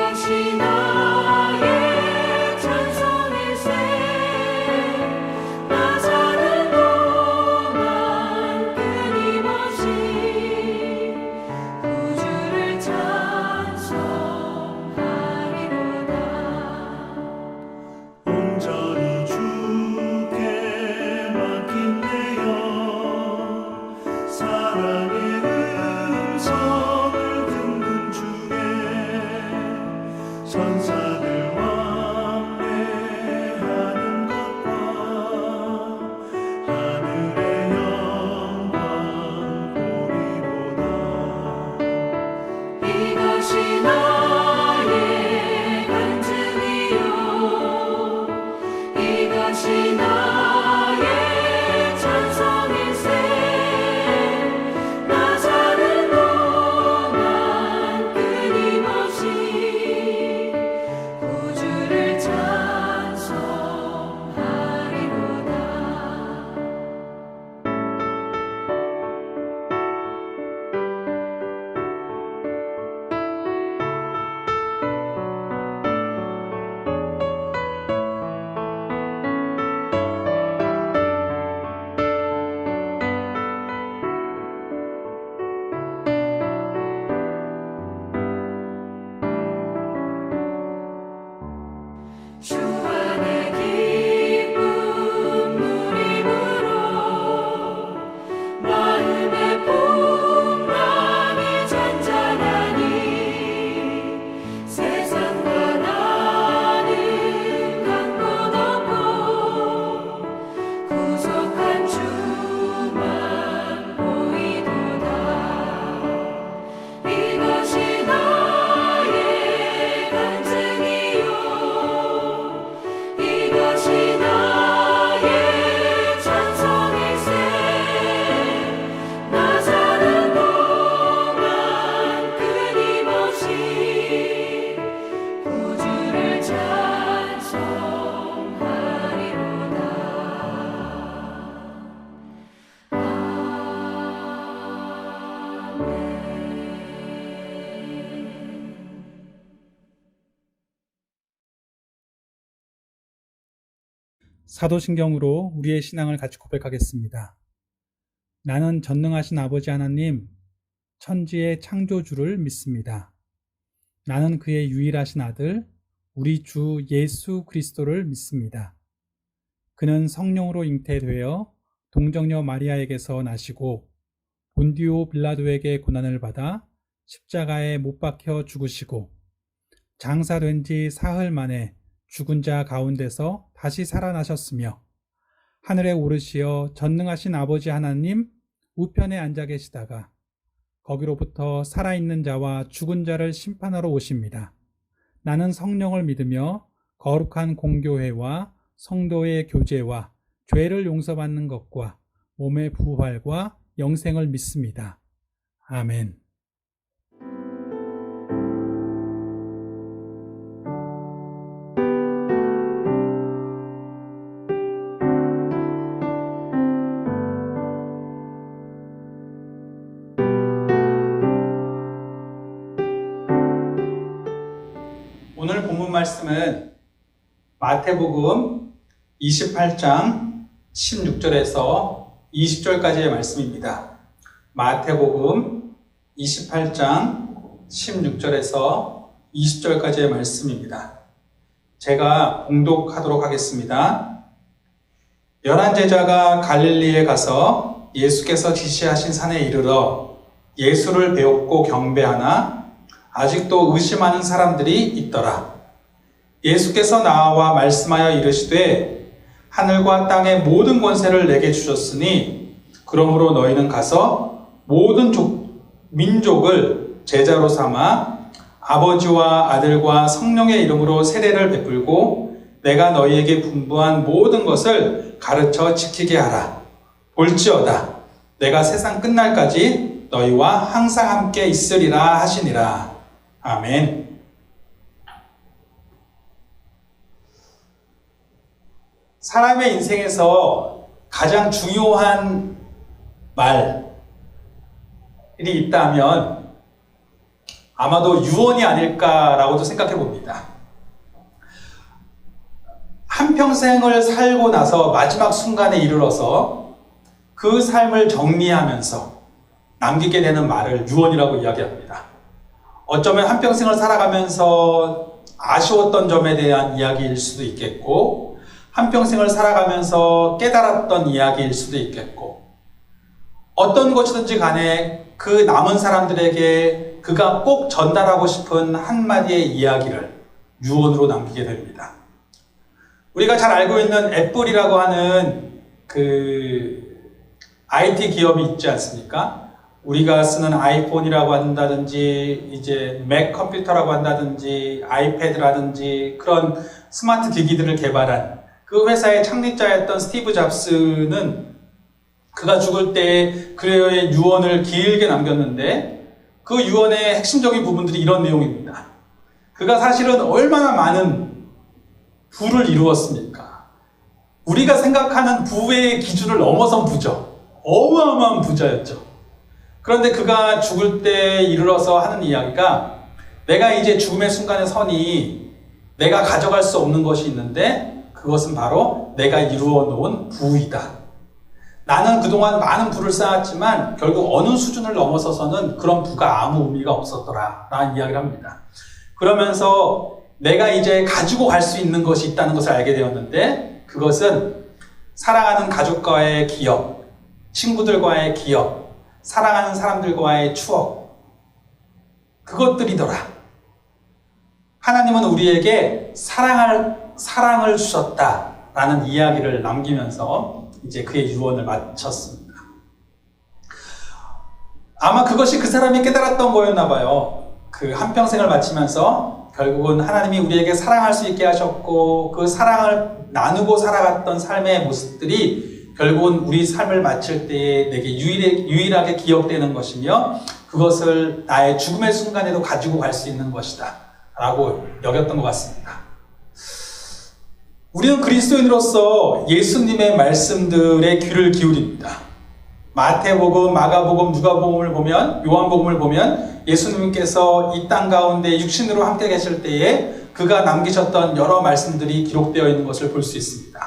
이것이 나의 찬송일세. 나 사는 동안 끊임없이 구주를 찬송하리로다. 온전히 주께 맡긴 내 영, 사랑의 음성을 듣는 중에 천사들 왕래하는 것과 하늘의 영광 보리로다. 이것이 나의 간증이요, 이것이 나의 찬송일세. 나 사는 동안 끊임없이 구주를 찬송하리로다. 주 안에 기쁨 누림으로 마음의 풍랑이 잔잔하니 세상과 나는 간 곳 없고 구속한 주만 보이도다. 이것이 나의 간증이요, 이것이 나의 찬송일세. 나 사는 동안 끊임없이 구주를 찬송하리로다. 사도신경으로 우리의 신앙을 같이 고백하겠습니다. 나는 전능하신 아버지 하나님, 천지의 창조주를 믿습니다. 나는 그의 유일하신 아들, 우리 주 예수 그리스도를 믿습니다. 그는 성령으로 잉태되어 동정녀 마리아에게서 나시고 본디오 빌라도에게 고난을 받아 십자가에 못 박혀 죽으시고 장사된 지 사흘 만에 죽은 자 가운데서 다시 살아나셨으며 하늘에 오르시어 전능하신 아버지 하나님 우편에 앉아 계시다가 거기로부터 살아있는 자와 죽은 자를 심판하러 오십니다. 나는 성령을 믿으며 거룩한 공교회와 성도의 교제와 죄를 용서받는 것과 몸의 부활과 영생을 믿습니다. 아멘. 오늘 본문 말씀은 마태복음 28장 16절에서 20절까지의 말씀입니다. 마태복음 28장 16절에서 20절까지의 말씀입니다. 제가 봉독하도록 하겠습니다. 11제자가 갈릴리에 가서 예수께서 지시하신 산에 이르러 예수를 배웠고 경배하나 아직도 의심하는 사람들이 있더라. 예수께서 나와 말씀하여 이르시되 하늘과 땅의 모든 권세를 내게 주셨으니 그러므로 너희는 가서 모든 민족을 제자로 삼아 아버지와 아들과 성령의 이름으로 세례를 베풀고 내가 너희에게 분부한 모든 것을 가르쳐 지키게 하라. 볼지어다 내가 세상 끝날까지 너희와 항상 함께 있으리라 하시니라. 아멘. 사람의 인생에서 가장 중요한 말이 있다면 아마도 유언이 아닐까라고도 생각해 봅니다. 한평생을 살고 나서 마지막 순간에 이르러서 그 삶을 정리하면서 남기게 되는 말을 유언이라고 이야기합니다. 어쩌면 한평생을 살아가면서 아쉬웠던 점에 대한 이야기일 수도 있겠고, 한평생을 살아가면서 깨달았던 이야기일 수도 있겠고, 어떤 것이든지 간에 그 남은 사람들에게 그가 꼭 전달하고 싶은 한마디의 이야기를 유언으로 남기게 됩니다. 우리가 잘 알고 있는 애플이라고 하는 그 IT 기업이 있지 않습니까? 우리가 쓰는 아이폰이라고 한다든지, 이제 맥 컴퓨터라고 한다든지, 아이패드라든지 그런 스마트 기기들을 개발한 그 회사의 창립자였던 스티브 잡스는 그가 죽을 때 그의 유언을 길게 남겼는데, 그 유언의 핵심적인 부분들이 이런 내용입니다. 그가 사실은 얼마나 많은 부를 이루었습니까? 우리가 생각하는 부의 기준을 넘어선 부죠. 어마어마한 부자였죠. 그런데 그가 죽을 때 이르러서 하는 이야기가, 내가 이제 죽음의 순간에 서니 내가 가져갈 수 없는 것이 있는데 그것은 바로 내가 이루어 놓은 부이다. 나는 그동안 많은 부를 쌓았지만 결국 어느 수준을 넘어서서는 그런 부가 아무 의미가 없었더라 라는 이야기를 합니다. 그러면서 내가 이제 가지고 갈 수 있는 것이 있다는 것을 알게 되었는데, 그것은 사랑하는 가족과의 기억, 친구들과의 기억, 사랑하는 사람들과의 추억, 그것들이더라. 하나님은 우리에게 사랑을 주셨다라는 이야기를 남기면서 이제 그의 유언을 마쳤습니다. 아마 그것이 그 사람이 깨달았던 거였나 봐요. 그 한평생을 마치면서 결국은 하나님이 우리에게 사랑할 수 있게 하셨고, 그 사랑을 나누고 살아갔던 삶의 모습들이 결국은 우리 삶을 마칠 때에 내게 유일하게 기억되는 것이며, 그것을 나의 죽음의 순간에도 가지고 갈 수 있는 것이다 라고 여겼던 것 같습니다. 우리는 그리스도인으로서 예수님의 말씀들에 귀를 기울입니다. 마태복음, 마가복음, 누가복음을 보면, 요한복음을 보면 예수님께서 이 땅 가운데 육신으로 함께 계실 때에 그가 남기셨던 여러 말씀들이 기록되어 있는 것을 볼 수 있습니다.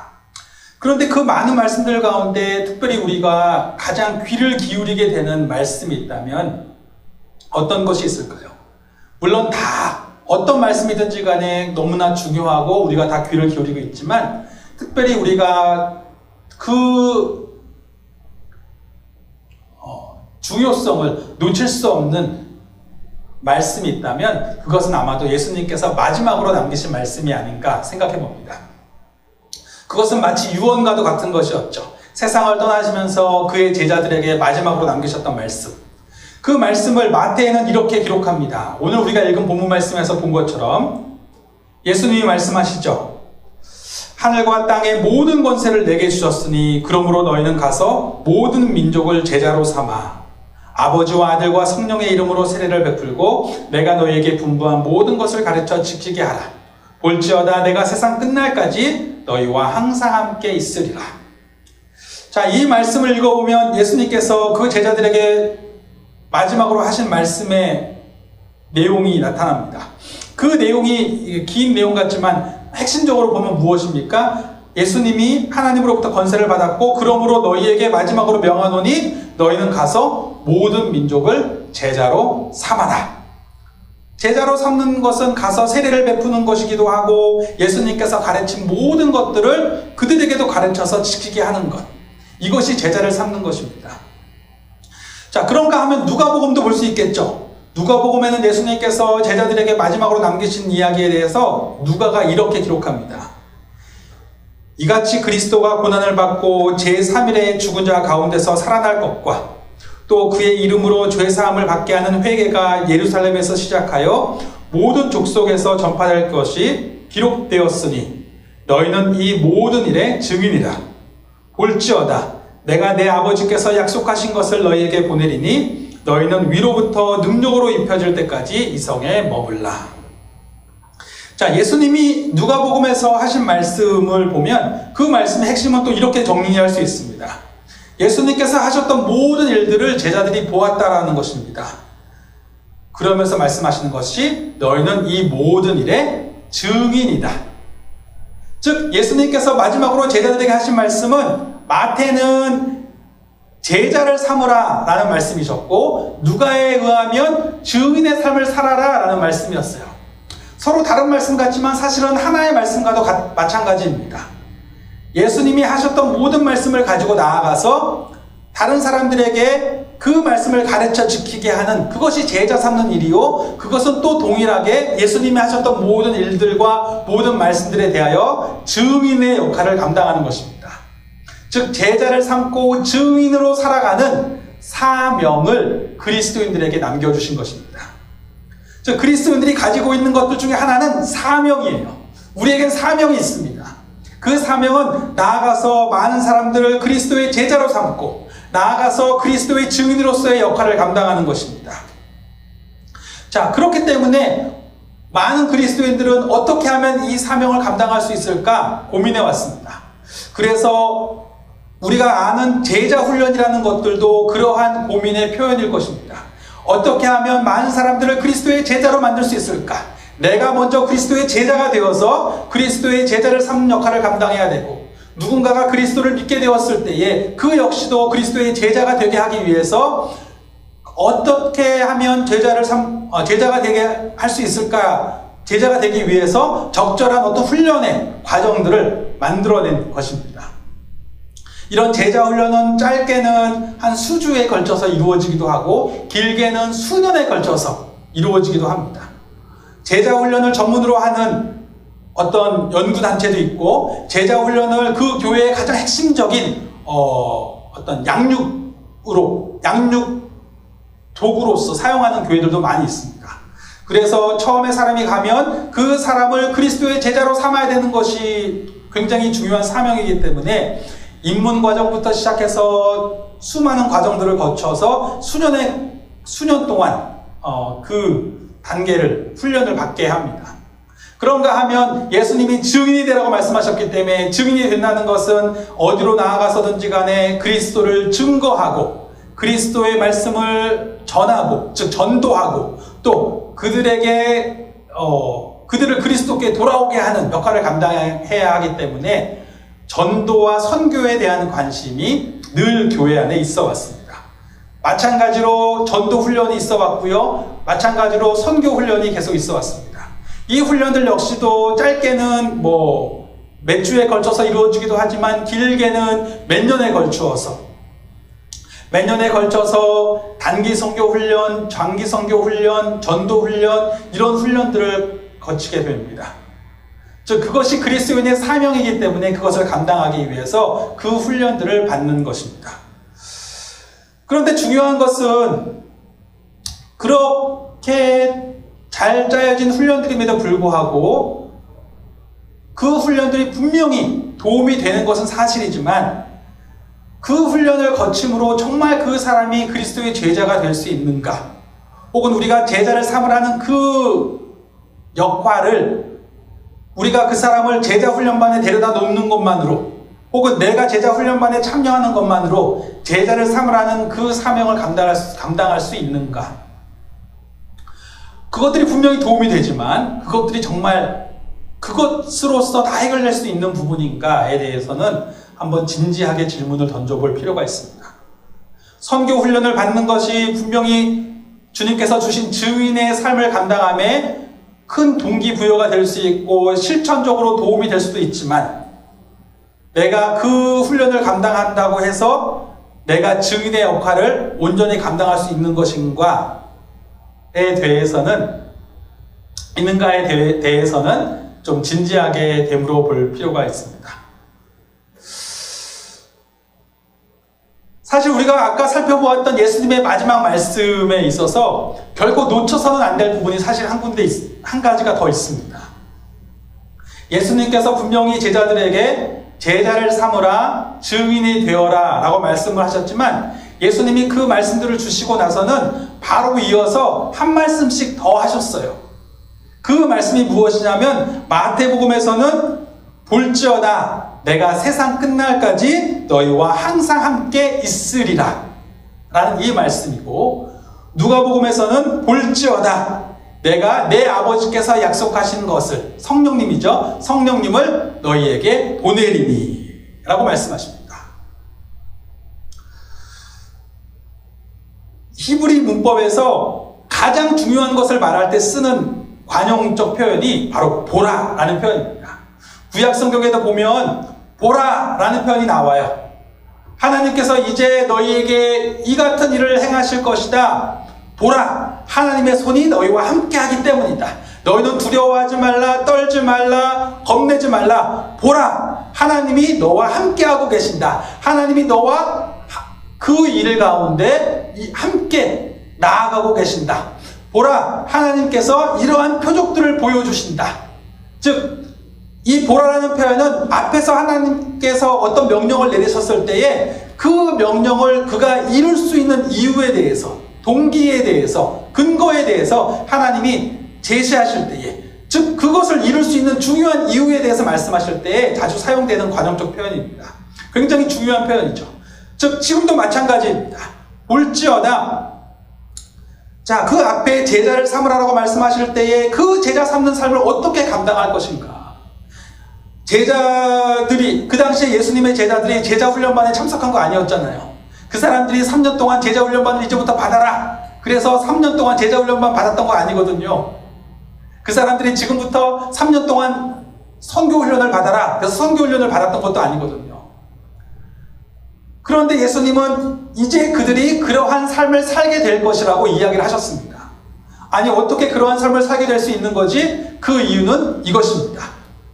그런데 그 많은 말씀들 가운데 특별히 우리가 가장 귀를 기울이게 되는 말씀이 있다면 어떤 것이 있을까요? 물론 다 어떤 말씀이든지 간에 너무나 중요하고 우리가 다 귀를 기울이고 있지만, 특별히 우리가 그 중요성을 놓칠 수 없는 말씀이 있다면 그것은 아마도 예수님께서 마지막으로 남기신 말씀이 아닌가 생각해 봅니다. 그것은 마치 유언과도 같은 것이었죠. 세상을 떠나시면서 그의 제자들에게 마지막으로 남기셨던 말씀. 그 말씀을 마태에는 이렇게 기록합니다. 오늘 우리가 읽은 본문 말씀에서 본 것처럼 예수님이 말씀하시죠. 하늘과 땅의 모든 권세를 내게 주셨으니 그러므로 너희는 가서 모든 민족을 제자로 삼아 아버지와 아들과 성령의 이름으로 세례를 베풀고 내가 너희에게 분부한 모든 것을 가르쳐 지키게 하라. 볼지어다 내가 세상 끝날까지 너희와 항상 함께 있으리라. 자, 이 말씀을 읽어보면 예수님께서 그 제자들에게 마지막으로 하신 말씀의 내용이 나타납니다. 그 내용이 긴 내용 같지만 핵심적으로 보면 무엇입니까? 예수님이 하나님으로부터 권세를 받았고 그러므로 너희에게 마지막으로 명하노니 너희는 가서 모든 민족을 제자로 삼아라. 제자로 삼는 것은 가서 세례를 베푸는 것이기도 하고 예수님께서 가르친 모든 것들을 그들에게도 가르쳐서 지키게 하는 것, 이것이 제자를 삼는 것입니다. 자, 그런가 하면 누가복음도 볼 수 있겠죠. 누가복음에는 예수님께서 제자들에게 마지막으로 남기신 이야기에 대해서 누가가 이렇게 기록합니다. 이같이 그리스도가 고난을 받고 제3일에 죽은 자 가운데서 살아날 것과 또 그의 이름으로 죄사함을 받게 하는 회개가 예루살렘에서 시작하여 모든 족속에서 전파될 것이 기록되었으니 너희는 이 모든 일의 증인이라. 볼지어다 내가 내 아버지께서 약속하신 것을 너희에게 보내리니 너희는 위로부터 능력으로 입혀질 때까지 이 성에 머물라. 자, 예수님이 누가복음에서 하신 말씀을 보면 그 말씀의 핵심은 또 이렇게 정리할 수 있습니다. 예수님께서 하셨던 모든 일들을 제자들이 보았다라는 것입니다. 그러면서 말씀하시는 것이 너희는 이 모든 일의 증인이다. 즉 예수님께서 마지막으로 제자들에게 하신 말씀은 마태는 제자를 삼으라 라는 말씀이셨고 누가에 의하면 증인의 삶을 살아라 라는 말씀이었어요. 서로 다른 말씀 같지만 사실은 하나의 말씀과도 마찬가지입니다. 예수님이 하셨던 모든 말씀을 가지고 나아가서 다른 사람들에게 그 말씀을 가르쳐 지키게 하는 그것이 제자 삼는 일이요, 그것은 또 동일하게 예수님이 하셨던 모든 일들과 모든 말씀들에 대하여 증인의 역할을 감당하는 것입니다. 즉 제자를 삼고 증인으로 살아가는 사명을 그리스도인들에게 남겨주신 것입니다. 즉 그리스도인들이 가지고 있는 것들 중에 하나는 사명이에요. 우리에겐 사명이 있습니다. 그 사명은 나아가서 많은 사람들을 그리스도의 제자로 삼고 나아가서 그리스도의 증인으로서의 역할을 감당하는 것입니다. 자, 그렇기 때문에 많은 그리스도인들은 어떻게 하면 이 사명을 감당할 수 있을까 고민해 왔습니다. 그래서 우리가 아는 제자 훈련이라는 것들도 그러한 고민의 표현일 것입니다. 어떻게 하면 많은 사람들을 그리스도의 제자로 만들 수 있을까? 내가 먼저 그리스도의 제자가 되어서 그리스도의 제자를 삼는 역할을 감당해야 되고, 누군가가 그리스도를 믿게 되었을 때에 그 역시도 그리스도의 제자가 되게 하기 위해서 어떻게 하면 제자가 되게 할 수 있을까? 제자가 되기 위해서 적절한 어떤 훈련의 과정들을 만들어낸 것입니다. 이런 제자 훈련은 짧게는 한 수주에 걸쳐서 이루어지기도 하고 길게는 수년에 걸쳐서 이루어지기도 합니다. 제자 훈련을 전문으로 하는 어떤 연구단체도 있고, 제자 훈련을 그 교회의 가장 핵심적인 어떤 양육 도구로서 사용하는 교회들도 많이 있습니다. 그래서 처음에 사람이 가면 그 사람을 그리스도의 제자로 삼아야 되는 것이 굉장히 중요한 사명이기 때문에 입문 과정부터 시작해서 수많은 과정들을 거쳐서 수년 동안 그 단계를 훈련을 받게 합니다. 그런가 하면 예수님이 증인이 되라고 말씀하셨기 때문에 증인이 된다는 것은 어디로 나아가서든지 간에 그리스도를 증거하고 그리스도의 말씀을 전하고, 즉 전도하고, 또 그들에게 그들을 그리스도께 돌아오게 하는 역할을 감당해야 하기 때문에 전도와 선교에 대한 관심이 늘 교회 안에 있어 왔습니다. 마찬가지로 전도 훈련이 있어 왔고요, 마찬가지로 선교 훈련이 계속 있어 왔습니다. 이 훈련들 역시도 짧게는 몇 주에 걸쳐서 이루어지기도 하지만 길게는 몇 년에 걸쳐서 단기 선교 훈련, 장기 선교 훈련, 전도 훈련, 이런 훈련들을 거치게 됩니다. 즉 그것이 그리스도인의 사명이기 때문에 그것을 감당하기 위해서 그 훈련들을 받는 것입니다. 그런데 중요한 것은 그렇게 잘 짜여진 훈련들임에도 불구하고 그 훈련들이 분명히 도움이 되는 것은 사실이지만 그 훈련을 거침으로 정말 그 사람이 그리스도의 제자가 될 수 있는가, 혹은 우리가 제자를 삼으라는 그 역할을 우리가 그 사람을 제자 훈련반에 데려다 놓는 것만으로, 혹은 내가 제자 훈련반에 참여하는 것만으로 제자를 삼으라는 그 사명을 감당할 수 있는가. 그것들이 분명히 도움이 되지만 그것들이 정말 그것으로서 다 해결될 수 있는 부분인가에 대해서는 한번 진지하게 질문을 던져볼 필요가 있습니다. 선교 훈련을 받는 것이 분명히 주님께서 주신 증인의 삶을 감당함에 큰 동기부여가 될 수 있고 실천적으로 도움이 될 수도 있지만, 내가 그 훈련을 감당한다고 해서 내가 증인의 역할을 온전히 감당할 수 있는 것인가에 대해서는 좀 진지하게 되물어 볼 필요가 있습니다. 사실 우리가 아까 살펴보았던 예수님의 마지막 말씀에 있어서 결코 놓쳐서는 안 될 부분이 사실 한 가지가 더 있습니다. 예수님께서 분명히 제자들에게 제자를 삼으라, 증인이 되어라 라고 말씀을 하셨지만, 예수님이 그 말씀들을 주시고 나서는 바로 이어서 한 말씀씩 더 하셨어요. 그 말씀이 무엇이냐면, 마태복음에서는 볼지어다 내가 세상 끝날까지 너희와 항상 함께 있으리라 라는 이 말씀이고, 누가복음에서는 볼지어다 내가 내 아버지께서 약속하신 것을, 성령님이죠, 성령님을 너희에게 보내리니 라고 말씀하십니다. 히브리 문법에서 가장 중요한 것을 말할 때 쓰는 관용적 표현이 바로 보라라는 표현입니다. 구약 성경에도 보면 보라라는 표현이 나와요. 하나님께서 이제 너희에게 이 같은 일을 행하실 것이다. 보라, 하나님의 손이 너희와 함께하기 때문이다. 너희는 두려워하지 말라, 떨지 말라, 겁내지 말라. 보라, 하나님이 너와 함께하고 계신다. 하나님이 너와 그 일 가운데 함께 나아가고 계신다. 보라, 하나님께서 이러한 표적들을 보여주신다. 즉, 이 보라라는 표현은 앞에서 하나님께서 어떤 명령을 내리셨을 때에 그 명령을 그가 이룰 수 있는 이유에 대해서, 동기에 대해서, 근거에 대해서 하나님이 제시하실 때에, 즉 그것을 이룰 수 있는 중요한 이유에 대해서 말씀하실 때에 자주 사용되는 관용적 표현입니다. 굉장히 중요한 표현이죠. 즉 지금도 마찬가지입니다. 볼지어다, 자, 그 앞에 제자를 삼으라고 말씀하실 때에 그 제자 삼는 삶을 어떻게 감당할 것인가? 제자들이, 그 당시에 예수님의 제자들이 제자훈련반에 참석한 거 아니었잖아요. 그 사람들이 3년 동안 제자훈련반을 이제부터 받아라, 그래서 3년 동안 제자훈련반 받았던 거 아니거든요. 그 사람들이 지금부터 3년 동안 선교훈련을 받아라, 그래서 선교훈련을 받았던 것도 아니거든요. 그런데 예수님은 이제 그들이 그러한 삶을 살게 될 것이라고 이야기를 하셨습니다. 아니, 어떻게 그러한 삶을 살게 될 수 있는 거지? 그 이유는 이것입니다.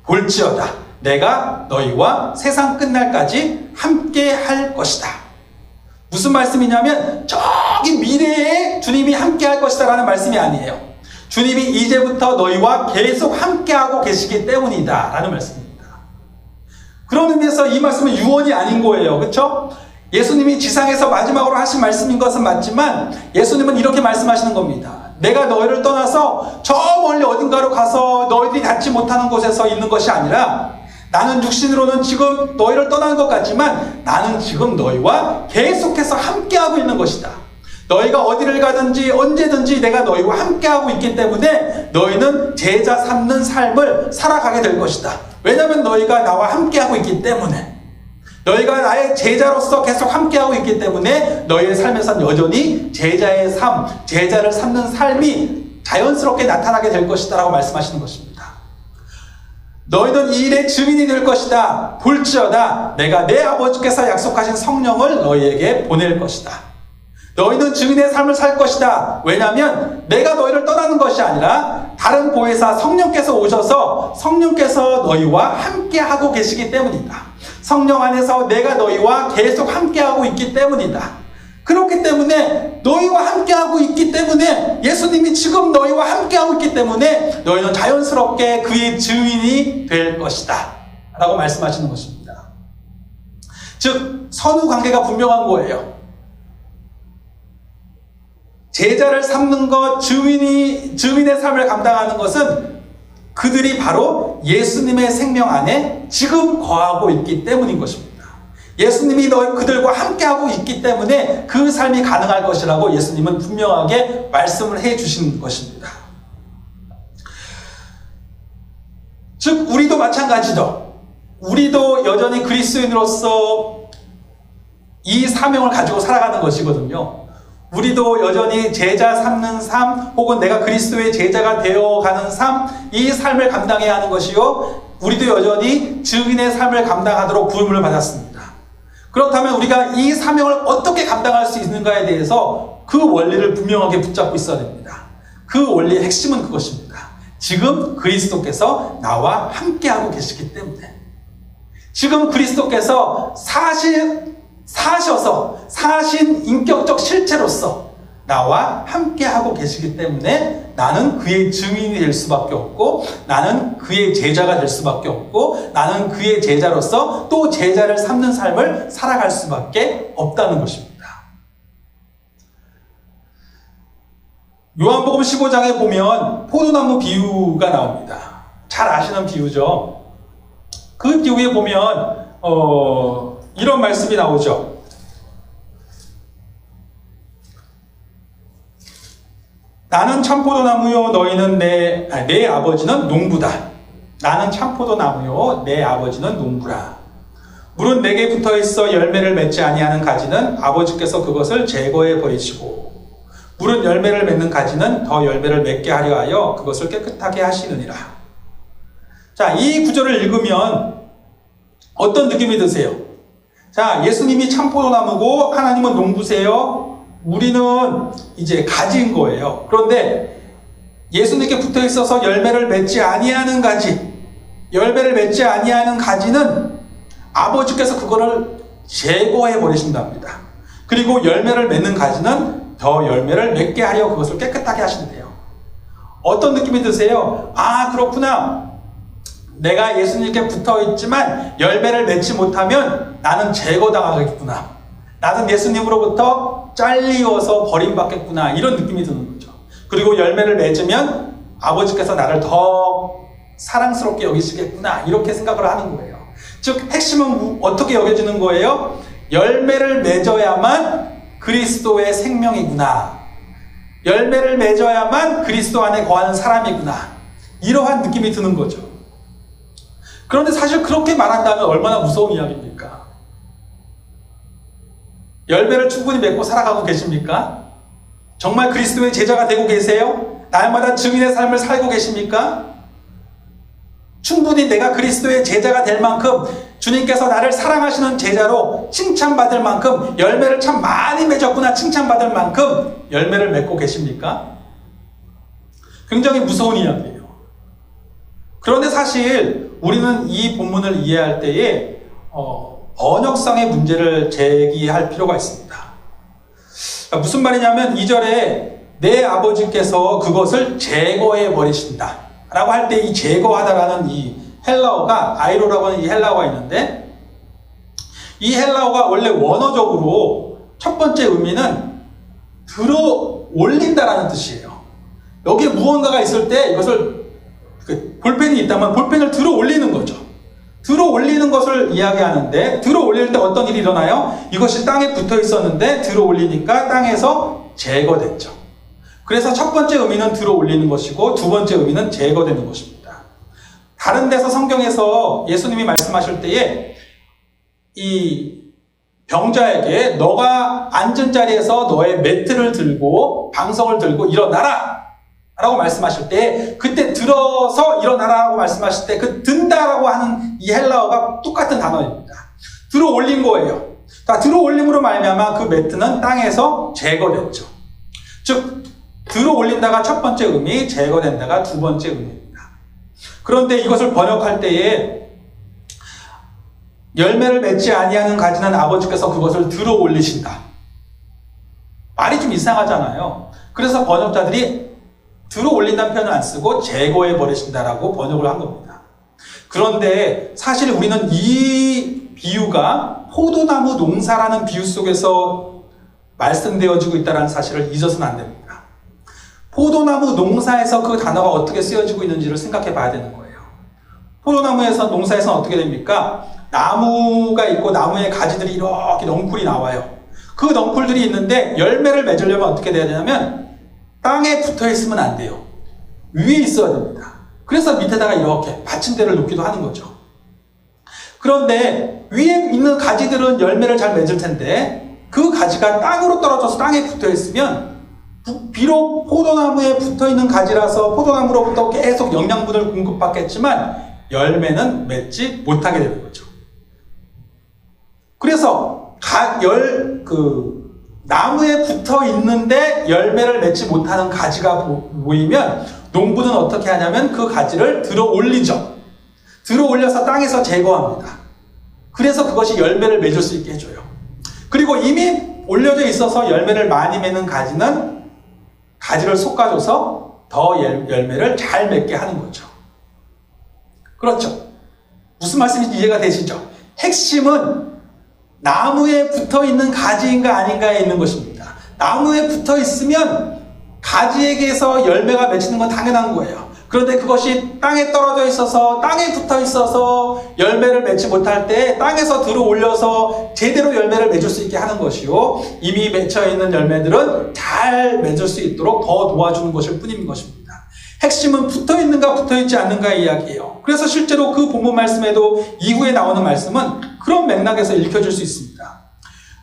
볼지어다 내가 너희와 세상 끝날까지 함께 할 것이다. 무슨 말씀이냐면 저기 미래에 주님이 함께 할 것이다 라는 말씀이 아니에요. 주님이 이제부터 너희와 계속 함께하고 계시기 때문이다 라는 말씀입니다. 그런 의미에서 이 말씀은 유언이 아닌 거예요. 그렇죠? 예수님이 지상에서 마지막으로 하신 말씀인 것은 맞지만 예수님은 이렇게 말씀하시는 겁니다. 내가 너희를 떠나서 저 멀리 어딘가로 가서 너희들이 닿지 못하는 곳에서 있는 것이 아니라, 나는 육신으로는 지금 너희를 떠나는 것 같지만 나는 지금 너희와 계속해서 함께하고 있는 것이다. 너희가 어디를 가든지 언제든지 내가 너희와 함께하고 있기 때문에 너희는 제자 삼는 삶을 살아가게 될 것이다. 왜냐하면 너희가 나와 함께하고 있기 때문에, 너희가 나의 제자로서 계속 함께하고 있기 때문에 너희의 삶에선 여전히 제자의 삶, 제자를 삼는 삶이 자연스럽게 나타나게 될 것이다 라고 말씀하시는 것입니다. 너희는 이 일의 증인이 될 것이다. 볼지어다 내가 내 아버지께서 약속하신 성령을 너희에게 보낼 것이다. 너희는 증인의 삶을 살 것이다. 왜냐하면 내가 너희를 떠나는 것이 아니라 다른 보혜사 성령께서 오셔서 성령께서 너희와 함께하고 계시기 때문이다. 성령 안에서 내가 너희와 계속 함께하고 있기 때문이다. 그렇기 때문에 너희와 함께하고 있기 때문에, 예수님이 지금 너희와 함께하고 있기 때문에 너희는 자연스럽게 그의 증인이 될 것이다 라고 말씀하시는 것입니다. 즉 선후 관계가 분명한 거예요. 제자를 삼는 것, 증인의 삶을 감당하는 것은 그들이 바로 예수님의 생명 안에 지금 거하고 있기 때문인 것입니다. 예수님이 그들과 함께하고 있기 때문에 그 삶이 가능할 것이라고 예수님은 분명하게 말씀을 해 주신 것입니다. 즉 우리도 마찬가지죠. 우리도 여전히 그리스도인으로서 이 사명을 가지고 살아가는 것이거든요. 우리도 여전히 제자 삼는 삶, 혹은 내가 그리스도의 제자가 되어가는 삶, 이 삶을 감당해야 하는 것이요, 우리도 여전히 증인의 삶을 감당하도록 부름을 받았습니다. 그렇다면 우리가 이 사명을 어떻게 감당할 수 있는가에 대해서 그 원리를 분명하게 붙잡고 있어야 됩니다. 그 원리의 핵심은 그것입니다. 지금 그리스도께서 나와 함께하고 계시기 때문에, 지금 그리스도께서 사셔서 사신 인격적 실체로서 나와 함께하고 계시기 때문에 나는 그의 증인이 될 수밖에 없고, 나는 그의 제자가 될 수밖에 없고, 나는 그의 제자로서 또 제자를 삼는 삶을 살아갈 수밖에 없다는 것입니다. 요한복음 15장에 보면 포도나무 비유가 나옵니다. 잘 아시는 비유죠. 그 비유에 보면 이런 말씀이 나오죠. 나는 참포도나무요 너희는 내 아버지는 농부다. 나는 참포도나무요 내 아버지는 농부라. 물은 내게 붙어있어 열매를 맺지 아니하는 가지는 아버지께서 그것을 제거해 버리시고 물은 열매를 맺는 가지는 더 열매를 맺게 하려 하여 그것을 깨끗하게 하시느니라. 자, 이 구절을 읽으면 어떤 느낌이 드세요? 자, 예수님이 참포도나무고 하나님은 농부세요. 우리는 이제 가지인 거예요. 그런데 예수님께 붙어 있어서 열매를 맺지 아니하는 가지, 열매를 맺지 아니하는 가지는 아버지께서 그거를 제거해 버리신답니다. 그리고 열매를 맺는 가지는 더 열매를 맺게 하려 그것을 깨끗하게 하신대요. 어떤 느낌이 드세요? 아, 그렇구나. 내가 예수님께 붙어 있지만 열매를 맺지 못하면 나는 제거당하겠구나. 나는 예수님으로부터 잘리워서 버림받겠구나. 이런 느낌이 드는 거죠. 그리고 열매를 맺으면 아버지께서 나를 더 사랑스럽게 여기시겠구나. 이렇게 생각을 하는 거예요. 즉, 핵심은 어떻게 여겨지는 거예요? 열매를 맺어야만 그리스도의 생명이구나. 열매를 맺어야만 그리스도 안에 거하는 사람이구나. 이러한 느낌이 드는 거죠. 그런데 사실 그렇게 말한다면 얼마나 무서운 이야기입니까? 열매를 충분히 맺고 살아가고 계십니까? 정말 그리스도의 제자가 되고 계세요? 날마다 증인의 삶을 살고 계십니까? 충분히 내가 그리스도의 제자가 될 만큼 주님께서 나를 사랑하시는 제자로 칭찬받을 만큼 열매를 참 많이 맺었구나 칭찬받을 만큼 열매를 맺고 계십니까? 굉장히 무서운 이야기예요. 그런데 사실 우리는 이 본문을 이해할 때에 번역상의 문제를 제기할 필요가 있습니다. 무슨 말이냐면 2절에 내 아버지께서 그것을 제거해 버리신다 라고 할 때 이 제거하다라는 이 헬라어가 아이로라고 하는 이 헬라어가 있는데 이 헬라어가 원래 원어적으로 첫 번째 의미는 들어 올린다라는 뜻이에요. 여기에 무언가가 있을 때 이것을 볼펜이 있다면 볼펜을 들어 올리는 거죠. 들어 올리는 것을 이야기하는데 들어 올릴 때 어떤 일이 일어나요? 이것이 땅에 붙어 있었는데 들어 올리니까 땅에서 제거됐죠. 그래서 첫 번째 의미는 들어 올리는 것이고 두 번째 의미는 제거되는 것입니다. 다른 데서 성경에서 예수님이 말씀하실 때에 이 병자에게 너가 앉은 자리에서 너의 매트를 들고 방석을 들고 일어나라 라고 말씀하실 때 그때 들어서 일어나라고 말씀하실 때 그 든다라고 하는 이 헬라어가 똑같은 단어입니다. 들어 올린 거예요. 들어 올림으로 말미암아 그 매트는 땅에서 제거됐죠. 즉 들어 올린다가 첫 번째 의미, 제거된다가 두 번째 의미입니다. 그런데 이것을 번역할 때에 열매를 맺지 아니하는 가지는 아버지께서 그것을 들어 올리신다. 말이 좀 이상하잖아요. 그래서 번역자들이 들어 올린다는 표현을 안 쓰고 제거해 버리신다라고 번역을 한 겁니다. 그런데 사실 우리는 이 비유가 포도나무 농사라는 비유 속에서 말씀되어지고 있다는 사실을 잊어서는 안 됩니다. 포도나무 농사에서 그 단어가 어떻게 쓰여지고 있는지를 생각해 봐야 되는 거예요. 포도나무에서 농사에서는 어떻게 됩니까? 나무가 있고 나무의 가지들이 이렇게 넝쿨이 나와요. 그 넝쿨들이 있는데 열매를 맺으려면 어떻게 돼야 되냐면 땅에 붙어 있으면 안 돼요. 위에 있어야 됩니다. 그래서 밑에다가 이렇게 받침대를 놓기도 하는 거죠. 그런데 위에 있는 가지들은 열매를 잘 맺을 텐데 그 가지가 땅으로 떨어져서 땅에 붙어 있으면 비록 포도나무에 붙어있는 가지라서 포도나무로부터 계속 영양분을 공급받겠지만 열매는 맺지 못하게 되는 거죠. 그래서 나무에 붙어 있는데 열매를 맺지 못하는 가지가 보이면 농부는 어떻게 하냐면 그 가지를 들어 올리죠. 들어 올려서 땅에서 제거합니다. 그래서 그것이 열매를 맺을 수 있게 해줘요. 그리고 이미 올려져 있어서 열매를 많이 맺는 가지는 가지를 솎아줘서 더 열매를 잘 맺게 하는 거죠. 그렇죠. 무슨 말씀인지 이해가 되시죠? 핵심은 나무에 붙어 있는 가지인가 아닌가에 있는 것입니다. 나무에 붙어 있으면 가지에게서 열매가 맺히는 건 당연한 거예요. 그런데 그것이 땅에 떨어져 있어서 땅에 붙어 있어서 열매를 맺지 못할 때 땅에서 들어 올려서 제대로 열매를 맺을 수 있게 하는 것이요, 이미 맺혀 있는 열매들은 잘 맺을 수 있도록 더 도와주는 것일 뿐인 것입니다. 핵심은 붙어 있는가 붙어 있지 않는가의 이야기예요. 그래서 실제로 그 본문 말씀에도 이후에 나오는 말씀은 그런 맥락에서 읽혀질 수 있습니다.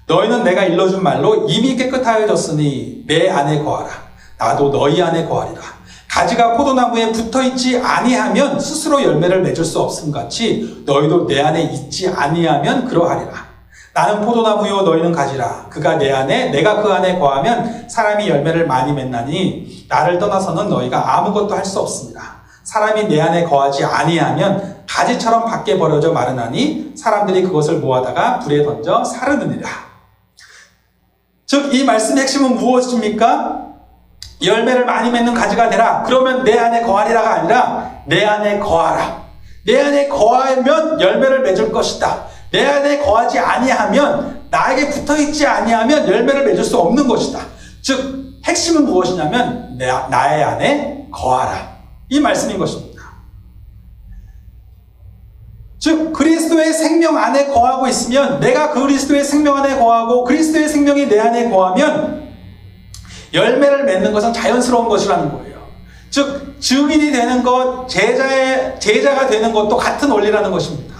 너희는 내가 일러준 말로 이미 깨끗하여졌으니 내 안에 거하라. 나도 너희 안에 거하리라. 가지가 포도나무에 붙어있지 아니하면 스스로 열매를 맺을 수 없음 같이 너희도 내 안에 있지 아니하면 그러하리라. 나는 포도나무요 너희는 가지라. 그가 내 안에 내가 그 안에 거하면 사람이 열매를 많이 맺나니 나를 떠나서는 너희가 아무것도 할 수 없습니다. 사람이 내 안에 거하지 아니하면 가지처럼 밖에 버려져 마르나니 사람들이 그것을 모아다가 불에 던져 사르느니라. 즉 이 말씀의 핵심은 무엇입니까? 열매를 많이 맺는 가지가 되라. 그러면 내 안에 거하리라가 아니라 내 안에 거하라. 내 안에 거하면 열매를 맺을 것이다. 내 안에 거하지 아니하면, 나에게 붙어있지 아니하면 열매를 맺을 수 없는 것이다. 즉 핵심은 무엇이냐면 나의 안에 거하라, 이 말씀인 것입니다. 즉 그리스도의 생명 안에 거하고 있으면, 내가 그리스도의 생명 안에 거하고 그리스도의 생명이 내 안에 거하면 열매를 맺는 것은 자연스러운 것이라는 거예요. 즉 증인이 되는 것, 제자가 되는 것도 같은 원리라는 것입니다.